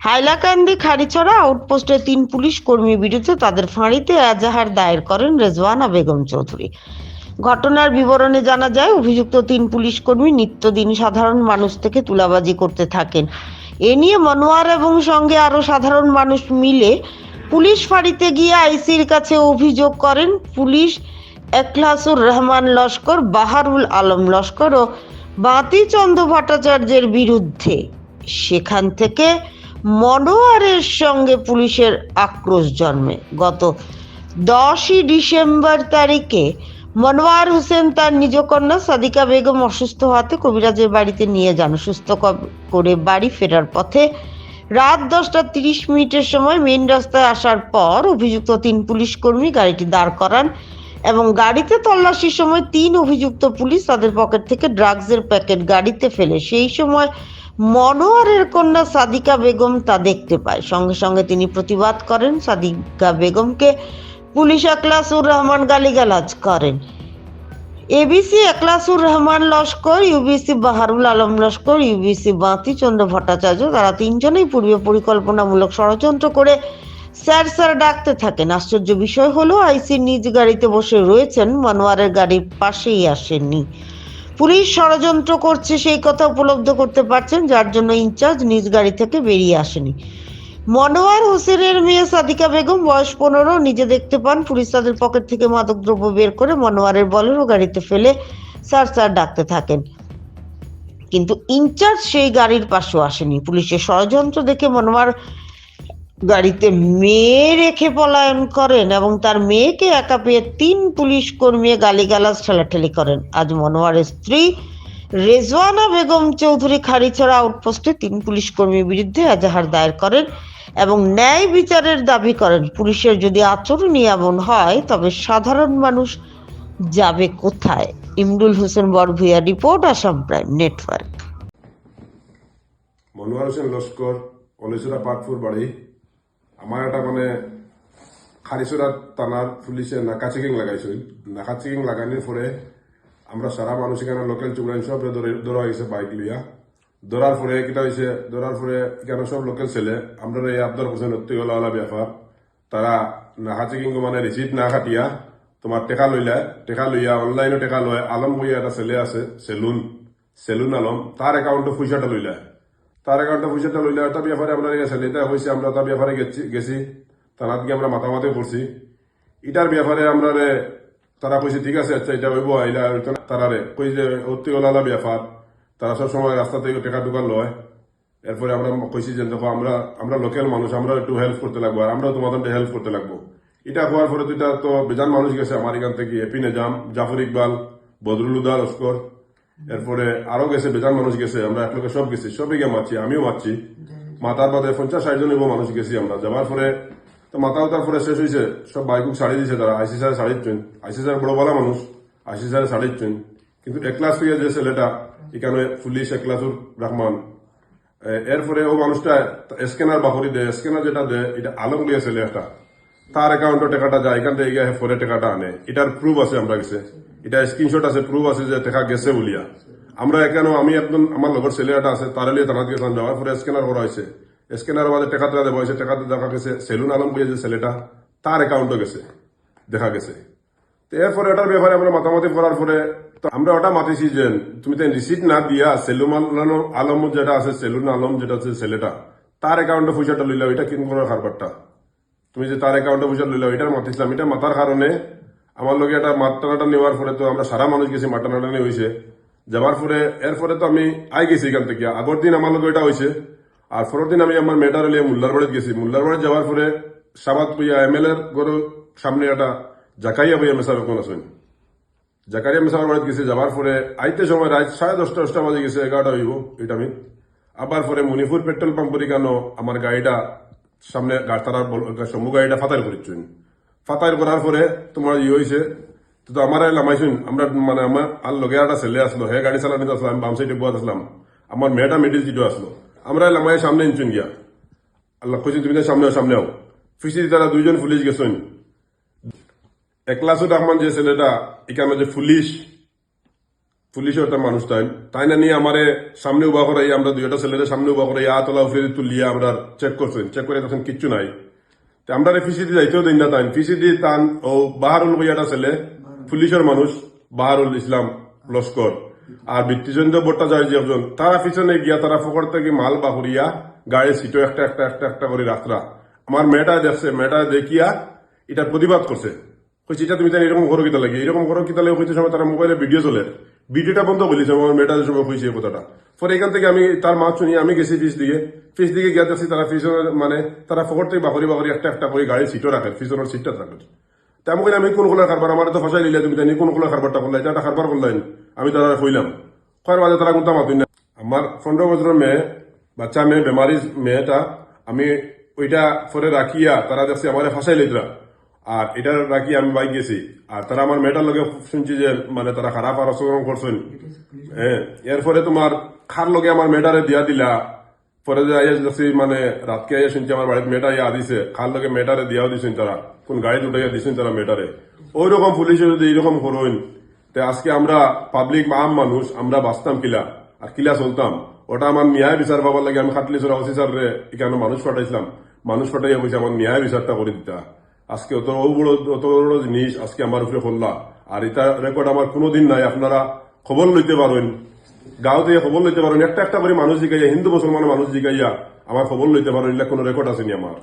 Hailakandi খাড়িছড়া আউটপোস্টের 3 police কর্মীর বিরুদ্ধে তাদের ফাঁড়িতে এজাহার দায়ের করেন রেজওয়ানা বেগম চৌধুরী। ঘটনার বিবরণে জানা যায়, অভিযুক্ত 3 পুলিশ কর্মী নিত্যদিন সাধারণ মানুষ থেকে তুলাবাজি করতে থাকেন। এ নিয়ে মনোয়ার এবং সঙ্গে আরো সাধারণ মানুষ মিলে পুলিশ ফাঁড়িতে গিয়ে আইসির কাছে অভিযোগ করেন পুলিশ এখলাসুর রহমান লস্কর, বাহারুল আলম লস্কর ও বাতিচন্দ্র ভট্টাচার্যের বিরুদ্ধে। সেখান থেকে মনোয়ারের সঙ্গে পুলিশের আক্রোশ জন্মে। গত 10ই ডিসেম্বর তারিখে মনোয়ার হোসেন তার নিজ কন্যা সাদিকা বেগম অসুস্থ হওয়াতে কবিরাজের বাড়িতে নিয়ে যান। সুস্থ করে বাড়ি ফেরার পথে রাত 10টা 30 মিনিটের সময় মেইন রাস্তায় আসার পর অভিযুক্ত 3 পুলিশ কর্মী গাড়িটি দাঁড় করান এবং গাড়িতে তল্লাশির সময় 3 অভিযুক্ত পুলিশ তাদের পকেট থেকে ড্রাগসের প্যাকেট গাড়িতে ফেলে। সেই সময় মনোয়ারের কন্যা সাদিকা বেগম তা দেখতে পায়। সঙ্গে সঙ্গে তিনি প্রতিবাদ করেন। সাদিকা বেগমকে পুলিশ এখলাসুর রহমান গালিগালাজ করেন। ABC Ekhlasur Rahman Laskar, UBC Baharul Alam Laskar, UBC Batichandra Bhattacharya, তারা 3জনেই পূর্বে পরিকল্পনামূলক ষড়যন্ত্র করে স্যার স্যার ডাকতে থাকেন। আশ্চর্য বিষয় হলো, আইসি নিজ গাড়িতে বসে রয়েছেন, মনোয়ারের গাড়ির পাশেই আসেননি। পুলিশ ষড়যন্ত্র করছে সেই কথা উপলব্ধ করতে পারছেন, যার জন্য ইনচার্জ নিজ গাড়ি থেকে বেরিয়ে আসেনি। মনোয়ার হোসেনের মেয়ে সাদিকা বেগম, বয়স 15, নিজে দেখতে পান পুলিশ তাদের পকেট থেকে মাদকদ্রব্য বের করে মনোয়ারের বলেরো গাড়িতে ফেলে স্যার স্যার ডাকতে থাকেন, কিন্তু ইনচার্জ সেই গাড়ির পাশেও আসেনি। পুলিশের ষড়যন্ত্র দেখে মনোয়ার গাড়িতে মেয়ে রেখে পলায়ন করেন এবং তার মেয়েকে একা পেয়ে 3 পুলিশ কর্মী গালিগালাজ ঠেলাঠেলি করেন। আজ মনোয়ারের স্ত্রী রেজওয়ানা বেগম চৌধুরী খাড়িছড়া আউটপোস্টে 3 পুলিশ কর্মীর বিরুদ্ধে এজাহার দায়ের করেন এবং ন্যায় বিচারের দাবি করেন। পুলিশের যদি আচরণই এমন হয় তবে সাধারণ মানুষ যাবে কোথায়? Imrul Hossain Barbhuiya report, Assam Prime Network. Monowar Hossain Laskar, কলেজরা পাটপুর বাড়ি। আমার একটা খারিছড়া থানার পুলিশে নাকা চেকিং লাগাইছিল। নাকা চেকিং লাগানোর পরে আমরা সারা মানুষ এখানে লোকাল চুবরান সব ধরা হয়েছে বাইক লইয়া। ধরার পরে কিটা হয়েছে, ধরার পরে এখানে সব লোকাল ছেলে আমরা এই আব্দুল হোসেন অত্যলা ব্যাপার, তারা নাকা চেকিং রিসিপ্ট না খাটিয়া তোমার টেকা লইয়া অনলাইনে টেকা লয়। আলম বইয়া একটা ছেলে আছে, সেলুন আলম, তার অ্যাকাউন্টে পয়সাটা লইলা। তার অ্যাকাউন্টে পয়সাটা লইলা। একটা ব্যাপারে আমরা ছেলেটা হয়েছে, আমরা তার ব্যাপারে গেছি থানাত গিয়ে আমরা মাতামাতি করছি। এটার ব্যাপারে আমরা তারা কইছে ঠিক আছে, আচ্ছা এটা হইব আইলা। তারারে কই যে অত্যলা ব্যাপার, তারা সব সময় রাস্তা থেকে টেকা টুকা লয়। এরপরে আমরা কইছি যে দেখো আমরা লোকাল মানুষ, আমরা একটু হেল্প করতে লাগবো, আর আমরাও তোমাদের হেল্প করতে লাগবো। এটা হওয়ার পরে দুইটা তো বেজান মানুষ গেছে আমার এখান থেকে, এপি নিজাম, জাফর ইকবাল, বদরুল উদ্দা লস্কর, এরপরে আরো গেছে বেজান মানুষ গেছে। আমরা একলোকে সব গেছি, সবই গিয়ে মারছি, আমিও মারছি। মাতার বাদে 50-60 জন মানুষ গেছি আমরা। যাওয়ার পরে তো মাথা উতার পরে শেষ হয়েছে, সব বাইকুক ছাড়িয়ে দিয়েছে তারা। আইসি স্যার ছাড়িয়েছেন, আইসি স্যার বড় বলা মানুষ, আইসি স্যার ছাড়িয়েছেন। কিন্তু একলাস থেকে যে ছেলেটা এখানে পুলিশ এখলাসুর রহমান, এরপরে ও মানুষটা স্ক্যানার বাহরি দেয়, স্ক্যানার যেটা দেয় এটা আলম লিয়া ছেলে একটা, তার অ্যাকাউন্টে টাকাটা যায়, এখান থেকে পরে টাকাটা আনে। এটার প্রুফ আছে আমরা গেছে, এটা স্ক্রিনশট আছে, প্রুফ আছে যে টাকা গেছে বলিয়া। আমরা এখানেও আমি একজন আমার লগর ছেলে একটা আছে, তার লিয়ে থানাত গেছিলাম। যাওয়ার পরে স্ক্যানার করা হয়েছে, স্ক্যানার বাদে টাকাটা দেওয়া হয়েছে। টাকাতে দেখা গেছে সেলুন আলম বলে যে ছেলেটা, তার অ্যাকাউন্টে গেছে, দেখা গেছে। তো এরপরে এটার ব্যাপারে আমরা মাতামাতি করার পরে আমরা ওটা মাতিছি যে তুমি তো রিসিপ্ট না দিয়া সেলুন আলম যেটা আছে, সেলুন আলম যেটা আছে ছেলেটা, তার অ্যাকাউন্টে পয়সাটা লইলাম, এটা কিন করার কারবারটা তুমি যে তার অ্যাকাউন্টে পয়সা লইলাম, এটার মাতিছিলাম। এটা মাতার কারণে আমার লোক একটা মাটানাটা নেওয়ার পরে তো আমরা সারা মানুষ গেছি, মাটানাটা নিয়ে হয়েছে। যাওয়ার পরে এরপরে তো আমি আই গেছি এখান থেকে। আগের দিন আমার লোক এটা হয়েছে, আর পরের দিন আমি আমার মেয়েটার লিয়ে মুল্লার বাড়িতে গেছি। মুল্লার বাড়ি যাওয়ার পরে সাবাত পুইয়া এমএলএ এর গরুর সামনে একটা জাকাইয়া বইয়া মেসার কোন আছেন, জাকারিয়া মেসার বাড়িতে গেছি। যাওয়ার পরে আইতে সময় রাত 10:30 বাজে গেছে, 11টা হইব। এটা আমি আবার পরে মণিপুর পেট্রোল পাম্প পরিকানো আমার গাড়িটা সামনে তারার সমু গাড়িটা ফাতার করেছেন। ফাতার করার পরে তোমার হয়েছে তো আমার লামাইছুন। আমরা আমার আর লগে একটা ছেলে আসলো, হে গাড়ি চালানি আসলাম, বাম সাইডে বয়াত আসলাম। আমার মেয়েটা মিডিল সিটে আসলো। আমরা লামাই সামনে ইনছুন গিয়া আল্লাহ কইছি তুমি সামনেও ফিসি তারা 2জন পুলিশ গেছেন। এখলাসুর রহমান যে ছেলেটা এখানে যে পুলিশ পুলিশের একটা মানুষ তাই না নিয়ে আমারে সামনে উবা করাই, আমরা দুইটা ছেলেদের সামনে উবা করাই আতলা উফরে তুলিয়া আমরা চেক করছেন, চেক করে তখন কিচ্ছু নাই। তো আমরা ফিসিডি যাইতেও দিন না তাই ফিসিডি তান ও বাহারুল বইয়াটা ছেলে পুলিশের মানুষ বাহারুল ইসলাম লস্কর আর বৃত্তিচন্দ্র ভট্টাচার্য একজন, তারা পিছনে গিয়া তারা ফকর থেকে মাল বাহুরিয়া গাড়ির সিটও একটা একটা একটা একটা করে রাখরা। আমার মেয়েটা দেখছে, মেয়েটা দেখিয়া এটা প্রতিবাদ করছে, কইছে এটা তুমি তাই এরকম করো কিতা লাগে, এরকম করো কিতা লাগে কইতে সময় তারা মোবাইলে ভিডিও চলে, ভিডিওটা বন্ধ বলেছে আমার মেয়েটা যে সময় কইছে এই কথাটা। পরে এখান থেকে আমি তার মা শুনি আমি গেছি ফিস দিকে গিয়া দেখছি তারা পিছনে মানে তারা ফকর থেকে বাহরি বাহরি একটা একটা করে গাড়ির সিটও রাখে, পিছনের সিটটা থাকে। তেমন করে আমি কোন খোলা কারবার আমার তো ফসাই দিলে তুমি জানি কোন খোলা কারবারটা করলাই, এটা কারবার করলাই আমি তারা কইলাম কয়ের বাজে তারা কোনটা মাতুই না। আমার 15 বছরের মেয়ে বাচ্চা মেয়ে বেমারি মেয়েটা আমি ওইটা পরে রাখিয়া তারা দেখছি আমার ফাঁসাই লইতরা আর এটা রাখি আমি বাইক গেছি আর তারা আমার মেয়েটার লগে শুনছি যে মানে তারা খারাপ আর আচরণ করছেন। হ্যাঁ, এরপরে তোমার খার লগে আমার মেয়েটারে দিয়া দিলা, পরে যে আইয়া দেখছি মানে রাতকে আইয়া শুনছি আমার বাড়িতে মেয়েটা ইয়া দিছে, খার লগে মেয়েটারে দিয়াও দিছেন তারা, কোন গাড়ি উঠাইয়া দিছেন তারা মেয়েটারে। ওই রকম পুলিশে যদি এইরকম করুন তে আজকে আমরা পাবলিক আম মানুষ আমরা বাঁচতাম কিলা আর কিলা চলতাম। ওটা আমার ন্যায় বিচার পাবার লাগে আমি খাটলিছড়া অফিসার রে এখানে মানুষ পাঠাইছিলাম, মানুষ পাঠাইয়া কইছে আমার ন্যায় বিচারটা করে দিতা। আজকে অত বড় জিনিস আজকে আমার উপরে করলা আর এটা রেকর্ড আমার কোনোদিন নাই। আপনারা খবর লইতে পারেন, গাঁও থেকে খবর লইতে পারেন, একটা একটা করে মানুষ জিগাইয়া হিন্দু মুসলমান মানুষ জিগাইয়া আমার খবর লইতে পারেন, এগুলা কোনো রেকর্ড আসেনি আমার।